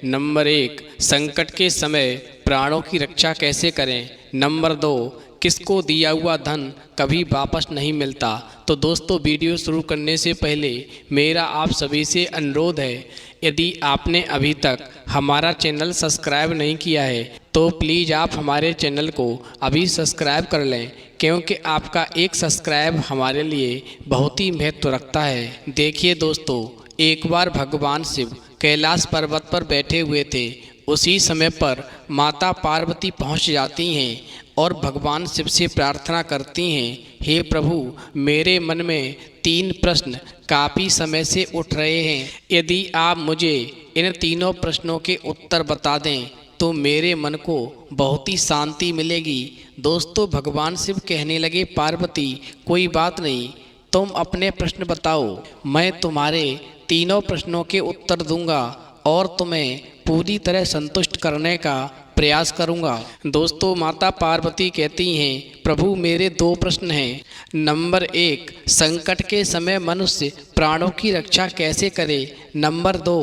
Number 1, संकट के समय प्राणों की रक्षा कैसे करें। नंबर 2, किसको दिया हुआ धन कभी वापस नहीं मिलता। तो दोस्तों, वीडियो शुरू करने से पहले मेरा आप सभी से अनुरोध है, यदि आपने अभी तक हमारा चैनल सब्सक्राइब नहीं किया है तो प्लीज़ आप हमारे चैनल को अभी सब्सक्राइब कर लें, क्योंकि आपका एक सब्सक्राइब हमारे लिए बहुत ही महत्व रखता है। देखिए दोस्तों, एक बार भगवान शिव कैलाश पर्वत पर बैठे हुए थे। उसी समय पर माता पार्वती पहुंच जाती हैं और भगवान शिव से प्रार्थना करती हैं, हे प्रभु, मेरे मन में 3 प्रश्न काफ़ी समय से उठ रहे हैं। यदि आप मुझे इन तीनों प्रश्नों के उत्तर बता दें तो मेरे मन को बहुत ही शांति मिलेगी। दोस्तों, भगवान शिव कहने लगे, पार्वती, कोई बात नहीं, तुम अपने प्रश्न बताओ, मैं तुम्हारे तीनों प्रश्नों के उत्तर दूंगा और तुम्हें पूरी तरह संतुष्ट करने का प्रयास करूंगा। दोस्तों, माता पार्वती कहती हैं, प्रभु, मेरे 2 प्रश्न हैं। नंबर 1, संकट के समय मनुष्य प्राणों की रक्षा कैसे करे। नंबर 2,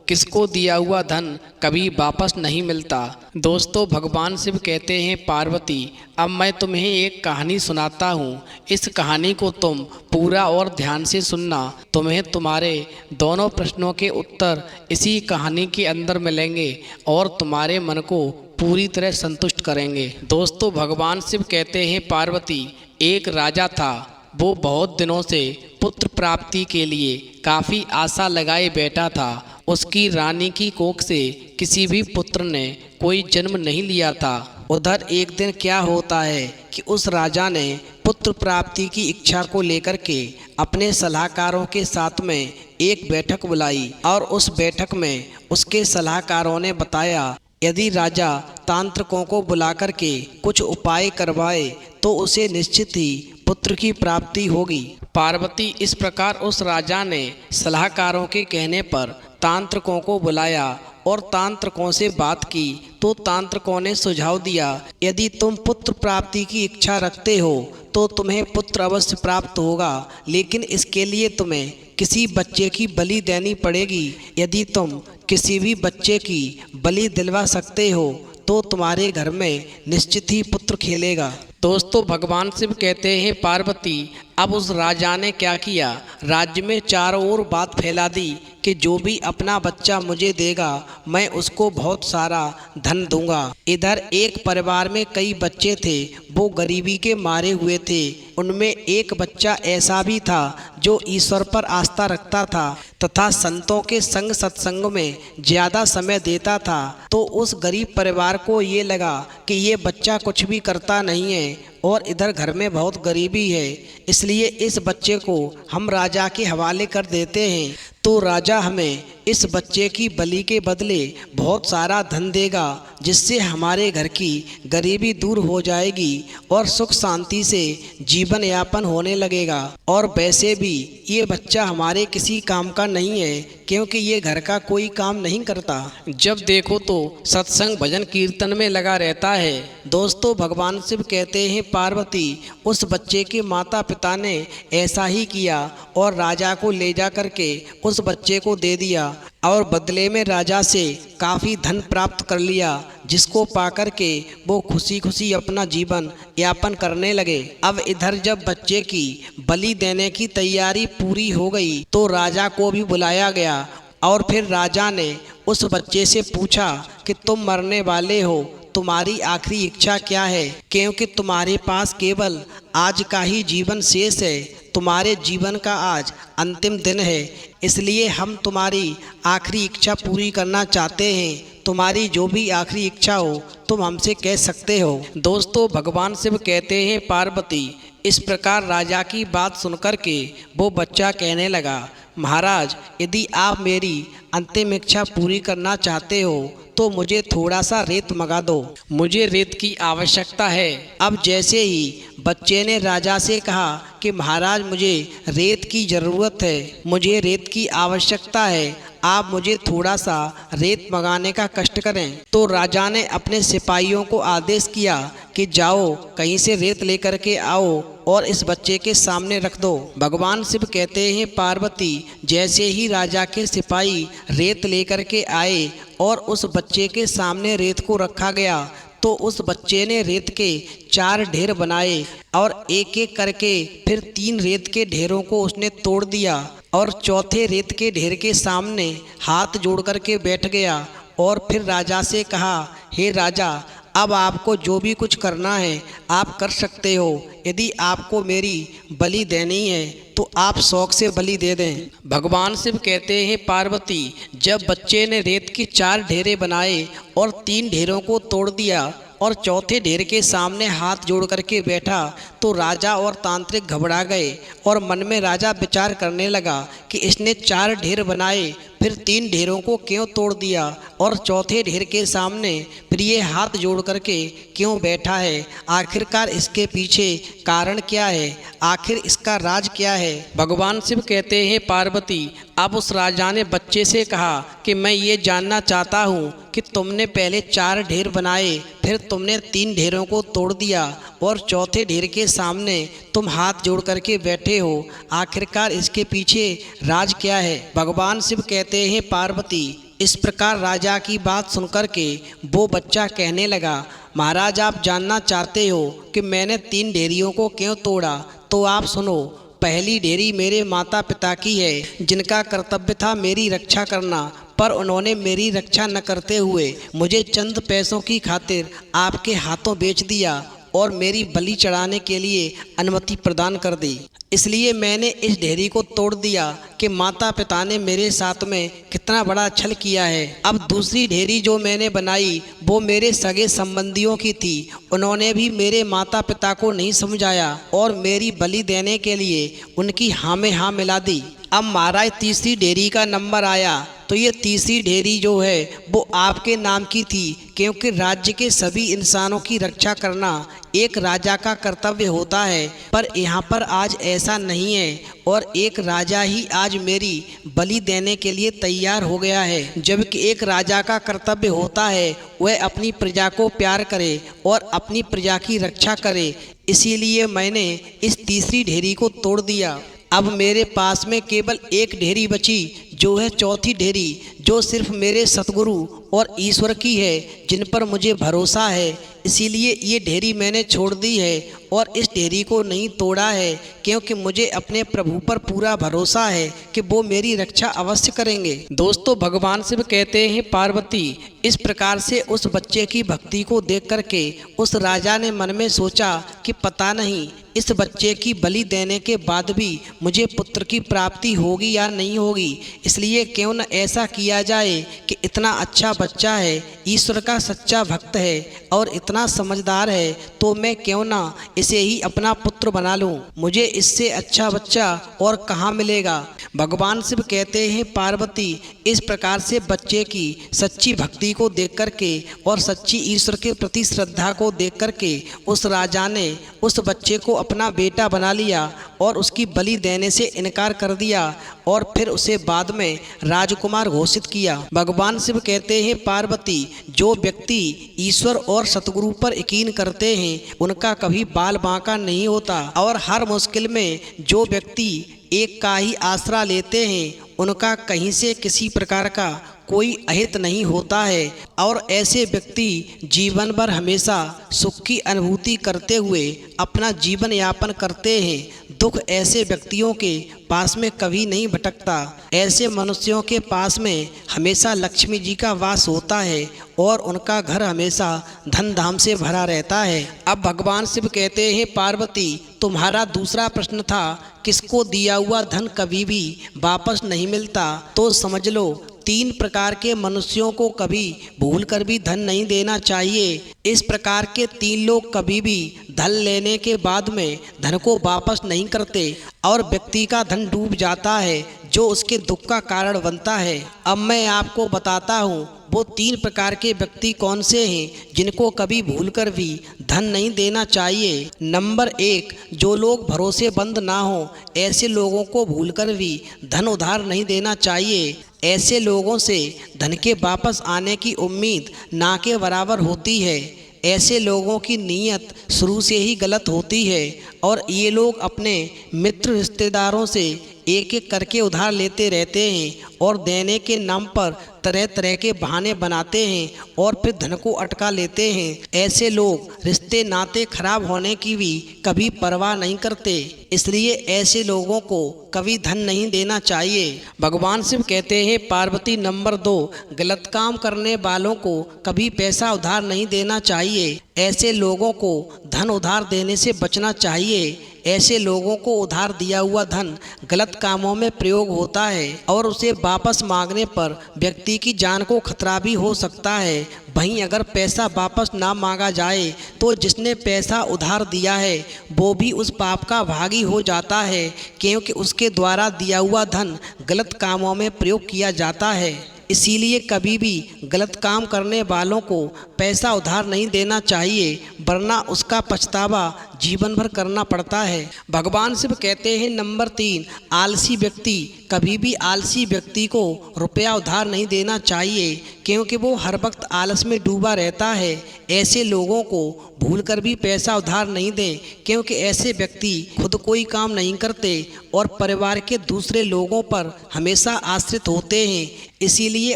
किसको दिया हुआ धन कभी वापस नहीं मिलता। दोस्तों, भगवान शिव कहते हैं, पार्वती, अब मैं तुम्हें एक कहानी सुनाता हूँ। इस कहानी को तुम पूरा और ध्यान से सुनना। तुम्हें तुम्हारे दोनों प्रश्नों के उत्तर इसी कहानी के अंदर मिलेंगे और तुम्हारे मन को पूरी तरह संतुष्ट करेंगे। दोस्तों, भगवान शिव कहते हैं, पार्वती, एक राजा था। वो बहुत दिनों से पुत्र प्राप्ति के लिए काफ़ी आशा लगाए बैठा था। उसकी रानी की कोख से किसी भी पुत्र ने कोई जन्म नहीं लिया था। उधर एक दिन क्या होता है कि उस राजा ने पुत्र प्राप्ति की इच्छा को लेकर के अपने सलाहकारों के साथ में एक बैठक बुलाई और उस बैठक में उसके सलाहकारों ने बताया, यदि राजा तांत्रिकों को बुलाकर के कुछ उपाय करवाए तो उसे निश्चित ही पुत्र की प्राप्ति होगी। पार्वती, इस प्रकार उस राजा ने सलाहकारों के कहने पर तांत्रिकों को बुलाया और तांत्रिकों से बात की तो तांत्रिकों ने सुझाव दिया, यदि तुम पुत्र प्राप्ति की इच्छा रखते हो तो तुम्हें पुत्र अवश्य प्राप्त होगा, लेकिन इसके लिए तुम्हें किसी बच्चे की बलि देनी पड़ेगी। यदि तुम किसी भी बच्चे की बलि दिलवा सकते हो तो तुम्हारे घर में निश्चित ही पुत्र खेलेगा। दोस्तों, भगवान शिव कहते हैं, पार्वती, अब उस राजा ने क्या किया, राज्य में चारों ओर बात फैला दी कि जो भी अपना बच्चा मुझे देगा मैं उसको बहुत सारा धन दूंगा। इधर एक परिवार में कई बच्चे थे, वो गरीबी के मारे हुए थे। उनमें एक बच्चा ऐसा भी था जो ईश्वर पर आस्था रखता था तथा संतों के संग सत्संग में ज़्यादा समय देता था। तो उस गरीब परिवार को ये लगा कि ये बच्चा कुछ भी करता नहीं है और इधर घर में बहुत गरीबी है, इसलिए इस बच्चे को हम राजा के हवाले कर देते हैं तो राजा हमें इस बच्चे की बलि के बदले बहुत सारा धन देगा, जिससे हमारे घर की गरीबी दूर हो जाएगी और सुख शांति से जीवन यापन होने लगेगा। और वैसे भी ये बच्चा हमारे किसी काम का नहीं है, क्योंकि ये घर का कोई काम नहीं करता। जब देखो तो सत्संग भजन कीर्तन में लगा रहता है। दोस्तों, भगवान शिव कहते हैं, पार्वती, उस बच्चे के माता पिता ने ऐसा ही किया और राजा को ले जा करके उस बच्चे को दे दिया और बदले में राजा से काफ़ी धन प्राप्त कर लिया, जिसको पाकर के वो खुशी खुशी अपना जीवन यापन करने लगे। अब इधर जब बच्चे की बलि देने की तैयारी पूरी हो गई तो राजा को भी बुलाया गया और फिर राजा ने उस बच्चे से पूछा कि तुम मरने वाले हो, तुम्हारी आखिरी इच्छा क्या है, क्योंकि तुम्हारे पास केवल आज का ही जीवन शेष है, तुम्हारे जीवन का आज अंतिम दिन है, इसलिए हम तुम्हारी आखिरी इच्छा पूरी करना चाहते हैं। तुम्हारी जो भी आखिरी इच्छा हो तुम हमसे कह सकते हो। दोस्तों, भगवान शिव कहते हैं, पार्वती, इस प्रकार राजा की बात सुनकर के वो बच्चा कहने लगा, महाराज, यदि आप मेरी अंतिम इच्छा पूरी करना चाहते हो तो मुझे थोड़ा सा रेत मंगा दो, मुझे रेत की आवश्यकता है। अब जैसे ही बच्चे ने राजा से कहा कि महाराज, मुझे रेत की ज़रूरत है, मुझे रेत की आवश्यकता है, आप मुझे थोड़ा सा रेत मंगाने का कष्ट करें, तो राजा ने अपने सिपाहियों को आदेश किया कि जाओ कहीं से रेत लेकर के आओ और इस बच्चे के सामने रख दो। भगवान शिव कहते हैं, पार्वती, जैसे ही राजा के सिपाही रेत लेकर के आए और उस बच्चे के सामने रेत को रखा गया तो उस बच्चे ने रेत के 4 ढेर बनाए और एक एक करके फिर 3 रेत के ढेरों को उसने तोड़ दिया और चौथे रेत के ढेर के सामने हाथ जोड़ करके बैठ गया और फिर राजा से कहा, हे राजा, अब आपको जो भी कुछ करना है आप कर सकते हो। यदि आपको मेरी बलि देनी है तो आप शौक से बलि दे दें। भगवान शिव कहते हैं, पार्वती, जब बच्चे ने रेत के 4 ढेरे बनाए और 3 ढेरों को तोड़ दिया और चौथे ढेर के सामने हाथ जोड़ करके बैठा तो राजा और तांत्रिक घबरा गए और मन में राजा विचार करने लगा कि इसने 4 ढेर बनाए फिर 3 ढेरों को क्यों तोड़ दिया और चौथे ढेर के सामने फिर ये हाथ जोड़ करके क्यों बैठा है। आखिरकार इसके पीछे कारण क्या है, आखिर इसका राज क्या है। भगवान शिव कहते हैं, पार्वती, अब उस राजा ने बच्चे से कहा कि मैं ये जानना चाहता हूँ कि तुमने पहले 4 ढेर बनाए फिर तुमने 3 ढेरों को तोड़ दिया और चौथे ढेर के सामने तुम हाथ जोड़ करके बैठे हो, आखिरकार इसके पीछे राज क्या है। भगवान शिव कहते हैं, पार्वती, इस प्रकार राजा की बात सुनकर के वो बच्चा कहने लगा, महाराज, आप जानना चाहते हो कि मैंने 3 ढेरियों को क्यों तोड़ा, तो आप सुनो। पहली ढेरी मेरे माता पिता की है जिनका कर्तव्य था मेरी रक्षा करना, पर उन्होंने मेरी रक्षा न करते हुए मुझे चंद पैसों की खातिर आपके हाथों बेच दिया और मेरी बलि चढ़ाने के लिए अनुमति प्रदान कर दी। इसलिए मैंने इस ढेरी को तोड़ दिया कि माता पिता ने मेरे साथ में कितना बड़ा छल किया है। अब दूसरी ढेरी जो मैंने बनाई वो मेरे सगे संबंधियों की थी, उन्होंने भी मेरे माता पिता को नहीं समझाया और मेरी बलि देने के लिए उनकी हाँ में हाँ मिला दी। अब महाराज तीसरी ढेरी का नंबर आया तो ये तीसरी ढेरी जो है वो आपके नाम की थी, क्योंकि राज्य के सभी इंसानों की रक्षा करना एक राजा का कर्तव्य होता है। पर यहाँ पर आज ऐसा नहीं है और एक राजा ही आज मेरी बलि देने के लिए तैयार हो गया है, जबकि एक राजा का कर्तव्य होता है वह अपनी प्रजा को प्यार करे और अपनी प्रजा की रक्षा करे। इसीलिए मैंने इस तीसरी ढेरी को तोड़ दिया। अब मेरे पास में केवल एक ढेरी बची जो है चौथी ढेरी, जो सिर्फ मेरे सतगुरु और ईश्वर की है जिन पर मुझे भरोसा है। इसीलिए ये ढेरी मैंने छोड़ दी है और इस ढेरी को नहीं तोड़ा है, क्योंकि मुझे अपने प्रभु पर पूरा भरोसा है कि वो मेरी रक्षा अवश्य करेंगे। दोस्तों, भगवान शिव कहते हैं, पार्वती, इस प्रकार से उस बच्चे की भक्ति को देख करके उस राजा ने मन में सोचा कि पता नहीं इस बच्चे की बलि देने के बाद भी मुझे पुत्र की प्राप्ति होगी या नहीं होगी। इसलिए क्यों न ऐसा किया जाए कि इतना अच्छा बच्चा है, ईश्वर का सच्चा भक्त है और इतना समझदार है, तो मैं क्यों ना इसे ही अपना पुत्र बना लूं। मुझे इससे अच्छा बच्चा और कहाँ मिलेगा। भगवान शिव कहते हैं, पार्वती, इस प्रकार से बच्चे की सच्ची भक्ति को देख करके और सच्ची ईश्वर के प्रति श्रद्धा को देख करके उस राजा ने उस बच्चे को अपना बेटा बना लिया और उसकी बलि देने से इनकार कर दिया और फिर उसे बाद में राजकुमार घोषित किया। भगवान शिव कहते हैं, पार्वती, जो व्यक्ति ईश्वर और सतगुरु पर यकीन करते हैं उनका कभी बाल बांका नहीं होता और हर मुश्किल में जो व्यक्ति एक का ही आसरा लेते हैं उनका कहीं से किसी प्रकार का कोई अहित नहीं होता है और ऐसे व्यक्ति जीवन भर हमेशा सुख की अनुभूति करते हुए अपना जीवन यापन करते हैं। दुख ऐसे व्यक्तियों के पास में कभी नहीं भटकता। ऐसे मनुष्यों के पास में हमेशा लक्ष्मी जी का वास होता है और उनका घर हमेशा धन धाम से भरा रहता है। अब भगवान शिव कहते हैं, पार्वती, तुम्हारा दूसरा प्रश्न था किसको दिया हुआ धन कभी भी वापस नहीं मिलता, तो समझ लो 3 प्रकार के मनुष्यों को कभी भूल कर भी धन नहीं देना चाहिए। इस प्रकार के 3 लोग कभी भी धन लेने के बाद में धन को वापस नहीं करते और व्यक्ति का धन डूब जाता है जो उसके दुख का कारण बनता है। अब मैं आपको बताता हूँ वो 3 प्रकार के व्यक्ति कौन से हैं जिनको कभी भूलकर भी धन नहीं देना चाहिए। नंबर 1, जो लोग भरोसेमंद ना हो ऐसे लोगों को भूलकर भी धन उधार नहीं देना चाहिए। ऐसे लोगों से धन के वापस आने की उम्मीद ना के बराबर होती है। ऐसे लोगों की नीयत शुरू से ही गलत होती है और ये लोग अपने मित्र रिश्तेदारों से एक एक करके उधार लेते रहते हैं और देने के नाम पर तरह तरह के बहाने बनाते हैं और फिर धन को अटका लेते हैं। ऐसे लोग रिश्ते नाते खराब होने की भी कभी परवाह नहीं करते, इसलिए ऐसे लोगों को कभी धन नहीं देना चाहिए। भगवान शिव कहते हैं पार्वती नंबर 2, गलत काम करने वालों को कभी पैसा उधार नहीं देना चाहिए। ऐसे लोगों को धन उधार देने से बचना चाहिए। ऐसे लोगों को उधार दिया हुआ धन गलत कामों में प्रयोग होता है और उसे वापस मांगने पर व्यक्ति की जान को खतरा भी हो सकता है। वहीं अगर पैसा वापस ना मांगा जाए तो जिसने पैसा उधार दिया है वो भी उस पाप का भागी हो जाता है, क्योंकि उसके द्वारा दिया हुआ धन गलत कामों में प्रयोग किया जाता है। इसीलिए कभी भी गलत काम करने वालों को पैसा उधार नहीं देना चाहिए, वरना उसका पछतावा जीवन भर करना पड़ता है। भगवान शिव कहते हैं नंबर 3, आलसी व्यक्ति, कभी भी आलसी व्यक्ति को रुपया उधार नहीं देना चाहिए, क्योंकि वो हर वक्त आलस में डूबा रहता है। ऐसे लोगों को भूलकर भी पैसा उधार नहीं दें, क्योंकि ऐसे व्यक्ति खुद कोई काम नहीं करते और परिवार के दूसरे लोगों पर हमेशा आश्रित होते हैं। इसीलिए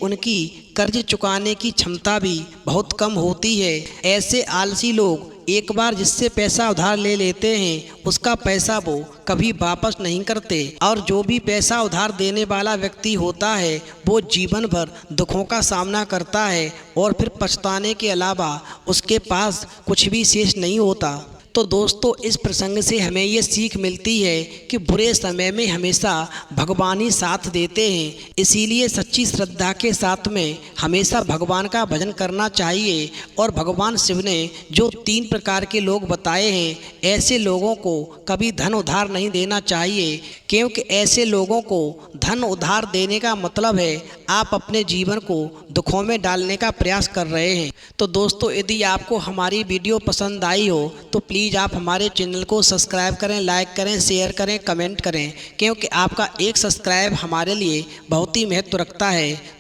उनकी कर्ज चुकाने की क्षमता भी बहुत कम होती है। ऐसे आलसी लोग एक बार जिससे पैसा उधार ले लेते हैं उसका पैसा वो कभी वापस नहीं करते, और जो भी पैसा उधार देने वाला व्यक्ति होता है वो जीवन भर दुखों का सामना करता है और फिर पछताने के अलावा उसके पास कुछ भी शेष नहीं होता। तो दोस्तों, इस प्रसंग से हमें ये सीख मिलती है कि बुरे समय में हमेशा भगवान ही साथ देते हैं। इसीलिए सच्ची श्रद्धा के साथ में हमेशा भगवान का भजन करना चाहिए। और भगवान शिव ने जो 3 प्रकार के लोग बताए हैं, ऐसे लोगों को कभी धन उधार नहीं देना चाहिए, क्योंकि ऐसे लोगों को धन उधार देने का मतलब है आप अपने जीवन को दुखों में डालने का प्रयास कर रहे हैं। तो दोस्तों, यदि आपको हमारी वीडियो पसंद आई हो तो प्लीज़ आप हमारे चैनल को सब्सक्राइब करें, लाइक करें, शेयर करें, कमेंट करें, क्योंकि आपका एक सब्सक्राइब हमारे लिए बहुत ही महत्व रखता है।